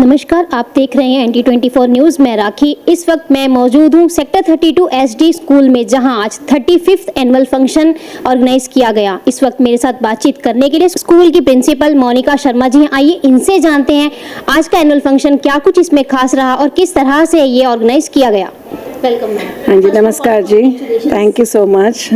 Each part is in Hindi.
नमस्कार, आप देख रहे हैं NT24 न्यूज़। मैं राखी। इस वक्त मैं मौजूद हूं सेक्टर 32 SD स्कूल में, जहां आज 35th एनुअल फंक्शन ऑर्गेनाइज किया गया। इस वक्त मेरे साथ बातचीत करने के लिए स्कूल की प्रिंसिपल मोनिका शर्मा जी हैं। आइए इनसे जानते हैं आज का एनुअल फंक्शन क्या कुछ इसमें खास रहा और किस तरह से ये ऑर्गेनाइज किया गया। Welcome ma'am. हाँ जी, नमस्कार जी, थैंक यू सो मच।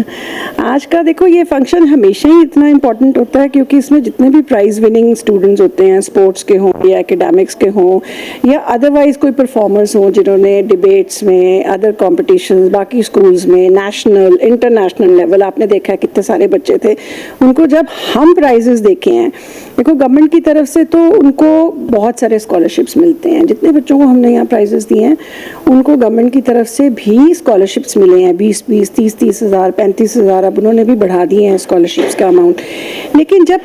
आज का देखो ये फंक्शन हमेशा ही इतना इम्पोर्टेंट होता है क्योंकि इसमें जितने भी प्राइज़ विनिंग स्टूडेंट्स होते हैं, स्पोर्ट्स के हों या एकेडमिक्स के हों या अदरवाइज कोई परफॉर्मर्स हों जिन्होंने डिबेट्स में, अदर कॉम्पिटिशन्स, बाकी स्कूल्स में, नेशनल इंटरनेशनल लेवल आपने देखा है कितने सारे बच्चे थे, उनको जब हम प्राइजेस देखे हैं, देखो गवर्नमेंट की तरफ से तो उनको बहुत सारे स्कॉलरशिप्स मिलते हैं। जितने बच्चों को हमने यहाँ प्राइजेस दिए हैं उनको गवर्नमेंट की तरफ से भी स्कॉलरशिप्स मिले हैं, 20-20, 30-30 हज़ार, 35 हज़ार, अब उन्होंने भी बढ़ा दिए हैं स्कॉलरशिप्स का अमाउंट। लेकिन जब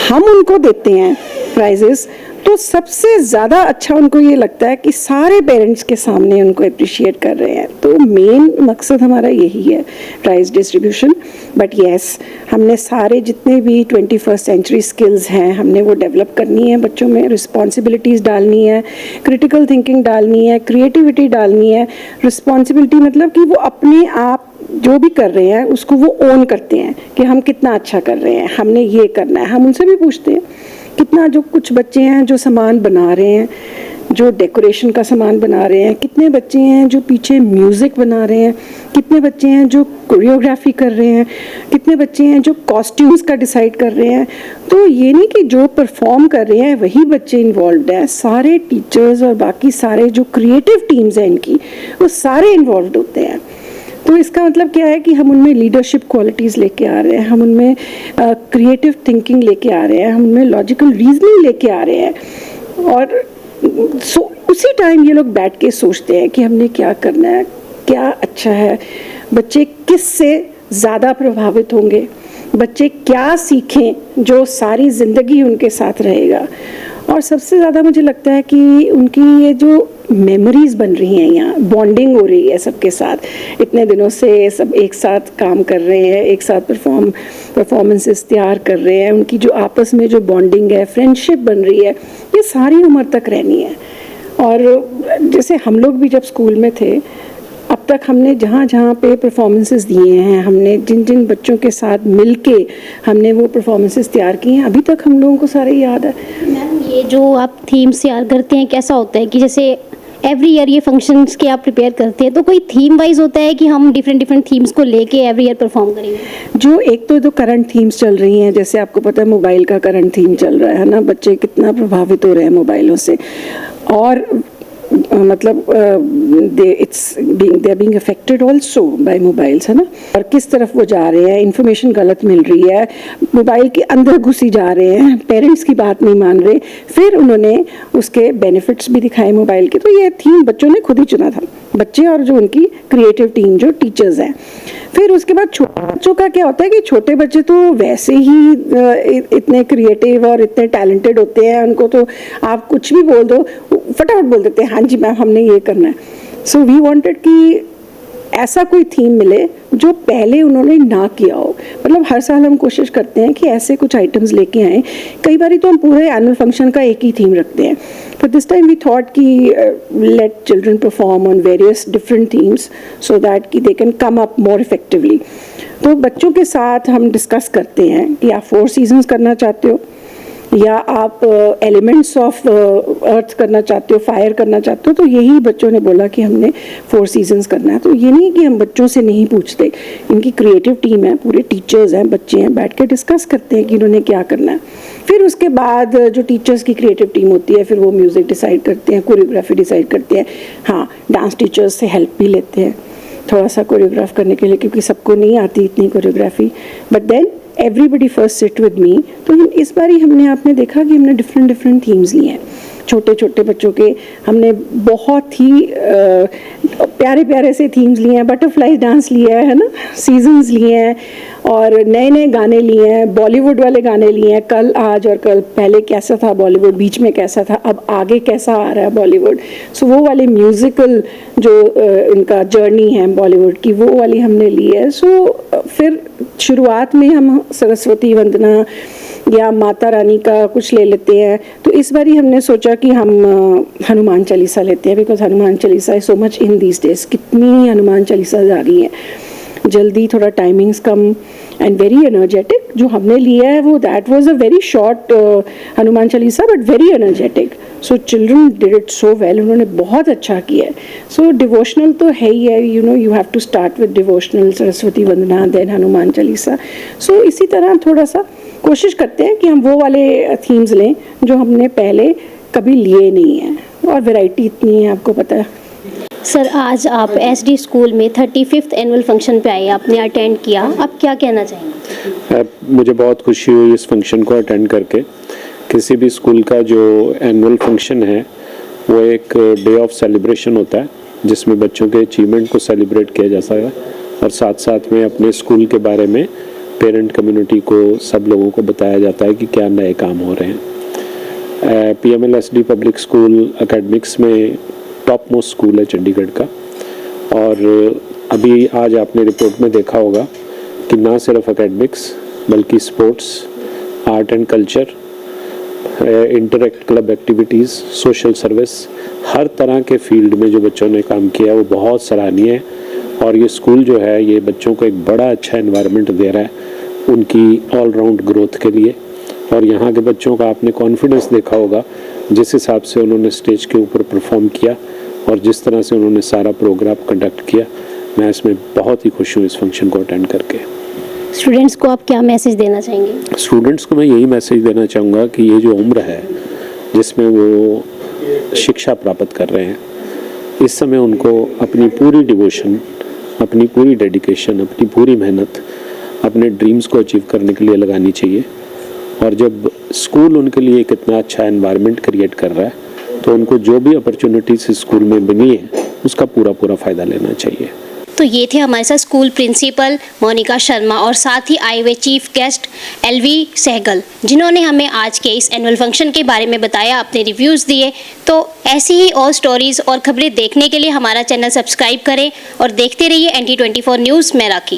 हम उनको देते हैं प्राइजेस तो सबसे ज़्यादा अच्छा उनको ये लगता है कि सारे पेरेंट्स के सामने उनको अप्रिशिएट कर रहे हैं। तो मेन मकसद हमारा यही है, प्राइज़ डिस्ट्रीब्यूशन। बट येस, हमने सारे जितने भी 21st सेंचुरी स्किल्स हैं हमने वो डेवलप करनी है बच्चों में, रिस्पॉन्सिबिलिटीज़ डालनी है, क्रिटिकल थिंकिंग डालनी है, क्रिएटिविटी डालनी है। रिस्पॉन्सिबिलिटी मतलब कि वो अपने आप जो भी कर रहे हैं उसको वो ओन करते हैं कि हम कितना अच्छा कर रहे हैं, हमने ये करना है। हम उनसे भी पूछते हैं कितना, जो कुछ बच्चे हैं जो सामान बना रहे हैं, जो डेकोरेशन का सामान बना रहे हैं, कितने बच्चे हैं जो पीछे म्यूज़िक बना रहे हैं, कितने बच्चे हैं जो कोरियोग्राफी कर रहे हैं, कितने बच्चे हैं जो कॉस्ट्यूम्स का डिसाइड कर रहे हैं। तो ये नहीं कि जो परफॉर्म कर रहे हैं वही बच्चे इन्वॉल्व हैं, सारे टीचर्स और बाकी सारे जो क्रिएटिव टीम्स हैं इनकी, वो सारे इन्वॉल्व होते हैं। तो इसका मतलब क्या है कि हम उनमें लीडरशिप क्वालिटीज़ लेके आ रहे हैं, हम उनमें क्रिएटिव थिंकिंग लेके आ रहे हैं, हम उनमें लॉजिकल रीजनिंग लेके आ रहे हैं। और उसी टाइम ये लोग बैठ के सोचते हैं कि हमने क्या करना है, क्या अच्छा है, बच्चे किस से ज़्यादा प्रभावित होंगे, बच्चे क्या सीखें जो सारी ज़िंदगी उनके साथ रहेगा। और सबसे ज़्यादा मुझे लगता है कि उनकी ये जो मेमोरीज़ बन रही हैं, यहाँ बॉन्डिंग हो रही है सबके साथ, इतने दिनों से सब एक साथ काम कर रहे हैं, एक साथ परफॉर्मेंसेस तैयार कर रहे हैं, उनकी जो आपस में जो बॉन्डिंग है, फ्रेंडशिप बन रही है, ये सारी उम्र तक रहनी है। और जैसे हम लोग भी जब स्कूल में थे, अब तक हमने जहाँ जहाँ पे परफॉर्मेंसेस दिए हैं, हमने जिन जिन बच्चों के साथ मिलके हमने वो परफॉर्मेंसेस तैयार किए हैं, अभी तक हम लोगों को सारे याद है। मैम, ये जो आप थीम्स तैयार करते हैं कैसा होता है कि जैसे एवरी ईयर ये फंक्शंस के आप प्रिपेयर करते हैं, तो कोई थीम वाइज होता है कि हम डिफरेंट थीम्स को लेके एवरी ईयर परफॉर्म करेंगे? जो एक तो करंट थीम्स चल रही हैं, जैसे आपको पता है मोबाइल का करंट थीम चल रहा है ना, बच्चे कितना प्रभावित हो रहे हैं मोबाइलों से, और मतलब they are being affected also by mobiles, है ना। और किस तरफ वो जा रहे हैं, इंफॉर्मेशन गलत मिल रही है, मोबाइल के अंदर घुसी जा रहे हैं, पेरेंट्स की बात नहीं मान रहे। फिर उन्होंने उसके बेनिफिट्स भी दिखाए मोबाइल के। तो ये थीम बच्चों ने खुद ही चुना था, बच्चे और जो उनकी क्रिएटिव टीम जो टीचर्स हैं। फिर उसके बाद छोटे बच्चों का क्या होता है कि छोटे बच्चे तो वैसे ही इतने क्रिएटिव और इतने टैलेंटेड होते हैं, उनको तो आप कुछ भी बोल दो फटाफट बोल देते हैं, हाँ जी मैम हमने ये करना है। सो वी वांटेड कि ऐसा कोई थीम मिले जो पहले उन्होंने ना किया हो। मतलब हर साल हम कोशिश करते हैं कि ऐसे कुछ आइटम्स लेके आएँ। कई बार तो हम पूरे एनुअल फंक्शन का एक ही थीम रखते हैं, but this time we thought कि let children perform on various different themes so that कि they can come up more effectively. तो बच्चों के साथ हम डिस्कस करते हैं कि आप 4 सीजन्स करना चाहते हो या आप एलिमेंट्स ऑफ अर्थ करना चाहते हो, फायर करना चाहते हो। तो यही बच्चों ने बोला कि हमने 4 सीजन्स करना है। तो ये नहीं कि हम बच्चों से नहीं पूछते, इनकी क्रिएटिव टीम है, पूरे टीचर्स हैं, बच्चे हैं, बैठ के डिस्कस करते हैं कि इन्होंने क्या करना है। फिर उसके बाद जो टीचर्स की क्रिएटिव टीम होती है, फिर वो म्यूज़िक डिसाइड करते हैं, कोरियोग्राफी डिसाइड करते हैं। हाँ, डांस टीचर्स से हेल्प भी लेते हैं थोड़ा सा कोरियोग्राफ करने के लिए, क्योंकि सबको नहीं आती इतनी choreography. But then everybody first sit with me. तो इस बार ही हमने आपने देखा कि हमने डिफरेंट थीम्स लिए हैं। छोटे छोटे बच्चों के हमने बहुत ही प्यारे प्यारे से थीम्स लिए हैं, बटरफ्लाई डांस लिया है ना, सीजन्स लिए हैं, और नए नए गाने लिए हैं, बॉलीवुड वाले गाने लिए हैं, कल आज और कल। पहले कैसा था बॉलीवुड, बीच में कैसा था, अब आगे कैसा आ रहा है बॉलीवुड। सो वो वाले म्यूज़िकल जो इनका जर्नी है बॉलीवुड की, वो वाली हमने ली है। सो फिर शुरुआत में हम सरस्वती वंदना या माता रानी का कुछ ले लेते हैं। तो इस बार ही हमने सोचा कि हम हनुमान चालीसा लेते हैं, because Hanuman Chalisa is so much in these days. कितनी हनुमान चालीसा आ गई हैं जल्दी, थोड़ा timings come and very energetic. जो हमने लिया है वो that was a very short Hanuman Chalisa but very energetic. So children did it so well, उन्होंने बहुत अच्छा किया है। सो डिवोशनल तो है ही है, you know you have to start with devotional, Saraswati Vandana, then Hanuman Chalisa. So इसी तरह थोड़ा सा कोशिश करते हैं कि हम वो वाले थीम्स लें जो हमने पहले कभी लिए नहीं हैं, और वैरायटी इतनी है आपको पता है। सर, आज आप एसडी स्कूल में 35th एनुअल फंक्शन पे आए, आपने अटेंड किया, आप क्या कहना चाहेंगे? मुझे बहुत खुशी हुई इस फंक्शन को अटेंड करके। किसी भी स्कूल का जो एनुअल फंक्शन है वो एक डे ऑफ सेलिब्रेशन होता है जिसमें बच्चों के अचीवमेंट को सेलिब्रेट किया जा सकता है और साथ साथ में अपने स्कूल के बारे में पेरेंट कम्युनिटी को, सब लोगों को बताया जाता है कि क्या नए काम हो रहे हैं। PMLSD पब्लिक स्कूल एकेडमिक्स में टॉप मोस्ट स्कूल है चंडीगढ़ का, और अभी आज आपने रिपोर्ट में देखा होगा कि ना सिर्फ एकेडमिक्स बल्कि sports, art and culture, interact club activities, social service, हर तरह के फील्ड में जो बच्चों ने काम किया वो बहुत सराहनीय है। और ये स्कूल जो है ये बच्चों को एक बड़ा अच्छा एनवायरनमेंट दे रहा है उनकी ऑलराउंड ग्रोथ के लिए। और यहाँ के बच्चों का आपने कॉन्फिडेंस देखा होगा जिस हिसाब से उन्होंने स्टेज के ऊपर परफॉर्म किया और जिस तरह से उन्होंने सारा प्रोग्राम कंडक्ट किया। मैं इसमें बहुत ही खुश हूँ इस फंक्शन को अटेंड करके। स्टूडेंट्स को आप क्या मैसेज देना चाहेंगे? स्टूडेंट्स को मैं यही मैसेज देना चाहूँगा कि ये जो उम्र है जिसमें वो शिक्षा प्राप्त कर रहे हैं, इस समय उनको अपनी पूरी डिवोशन, अपनी पूरी डेडिकेशन, अपनी पूरी मेहनत अपने ड्रीम्स को अचीव करने के लिए लगानी चाहिए। और जब स्कूल उनके लिए एक इतना अच्छा एनवायरनमेंट क्रिएट कर रहा है तो उनको जो भी अपॉर्चुनिटीज स्कूल में बनी है उसका पूरा फ़ायदा लेना चाहिए। तो ये थे हमारे साथ स्कूल प्रिंसिपल मोनिका शर्मा और साथ ही आए हुए चीफ गेस्ट LV सहगल, जिन्होंने हमें आज के इस एनुअल फंक्शन के बारे में बताया, अपने रिव्यूज़ दिए। तो ऐसी ही और स्टोरीज़ और खबरें देखने के लिए हमारा चैनल सब्सक्राइब करें और देखते रहिए NT24 न्यूज़। मैं राखी।